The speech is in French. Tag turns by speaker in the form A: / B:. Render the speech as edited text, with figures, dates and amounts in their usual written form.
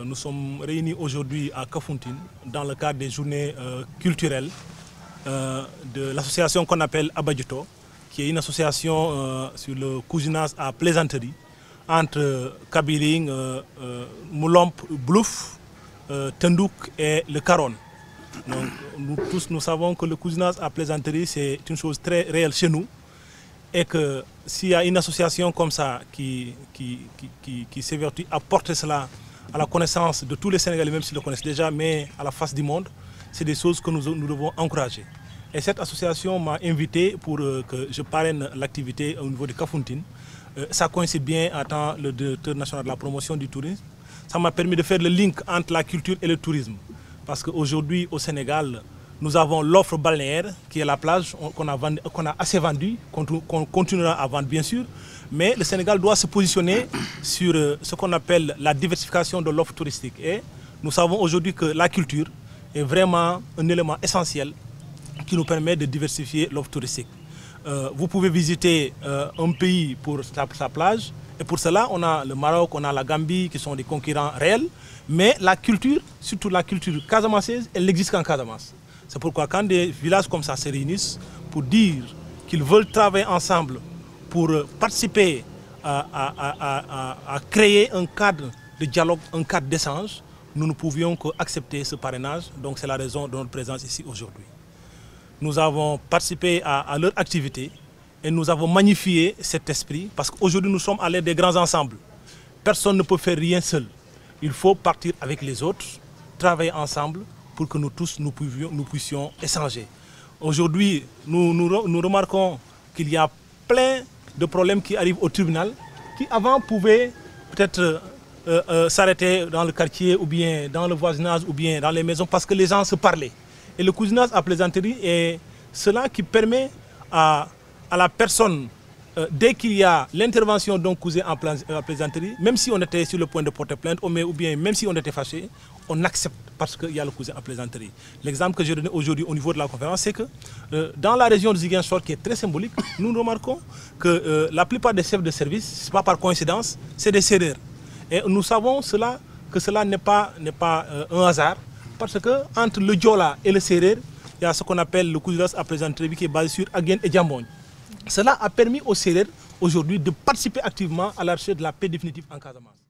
A: Nous sommes réunis aujourd'hui à Kafountine dans le cadre des journées culturelles de l'association qu'on appelle Abadjuto, qui est une association sur le cousinage à plaisanterie entre Kabiling, Moulomp, Blouf, Tendouk et le Caron. Donc, nous tous nous savons que le cousinage à plaisanterie c'est une chose très réelle chez nous et que s'il y a une association comme ça qui s'évertue à porter cela à la connaissance de tous les Sénégalais, même s'ils le connaissent déjà, mais à la face du monde, c'est des choses que nous devons encourager. Et cette association m'a invité pour que je parraine l'activité au niveau de Kafountine. Ça coïncide bien en tant que le directeur national de la promotion du tourisme. Ça m'a permis de faire le link entre la culture et le tourisme. Parce qu'aujourd'hui, au Sénégal, nous avons l'offre balnéaire qui est la plage qu'on a assez vendue, qu'on continuera à vendre bien sûr. Mais le Sénégal doit se positionner sur ce qu'on appelle la diversification de l'offre touristique. Et nous savons aujourd'hui que la culture est vraiment un élément essentiel qui nous permet de diversifier l'offre touristique. Vous pouvez visiter un pays pour sa plage. Et pour cela, on a le Maroc, on a la Gambie qui sont des concurrents réels. Mais la culture, surtout la culture casamançaise, elle n'existe qu'en Casamance. C'est pourquoi quand des villages comme ça se réunissent pour dire qu'ils veulent travailler ensemble pour participer à créer un cadre de dialogue, un cadre d'échange, nous ne pouvions qu'accepter ce parrainage. Donc c'est la raison de notre présence ici aujourd'hui. Nous avons participé à leur activité et nous avons magnifié cet esprit parce qu'aujourd'hui nous sommes à l'ère des grands ensembles. Personne ne peut faire rien seul. Il faut partir avec les autres, travailler ensemble pour que nous tous nous puissions échanger. Aujourd'hui, nous remarquons qu'il y a plein de problèmes qui arrivent au tribunal qui avant pouvaient peut-être s'arrêter dans le quartier ou bien dans le voisinage ou bien dans les maisons parce que les gens se parlaient. Et le cousinage à plaisanterie est cela qui permet à la personne, dès qu'il y a l'intervention d'un cousin en plaisanterie, même si on était sur le point de porter plainte ou bien même si on était fâché, on accepte parce qu'il y a le cousin en plaisanterie. L'exemple que j'ai donné aujourd'hui au niveau de la conférence, c'est que dans la région de Ziguinchor, qui est très symbolique, nous remarquons que la plupart des chefs de service, ce n'est pas par coïncidence, c'est des serrères. Et nous savons que cela n'est pas un hasard, parce que entre le Diola et le serrère, il y a ce qu'on appelle le cousinage à plaisanterie qui est basé sur Agen et Djambogne. Cela a permis aux serrères aujourd'hui de participer activement à la recherche de la paix définitive en Casamance.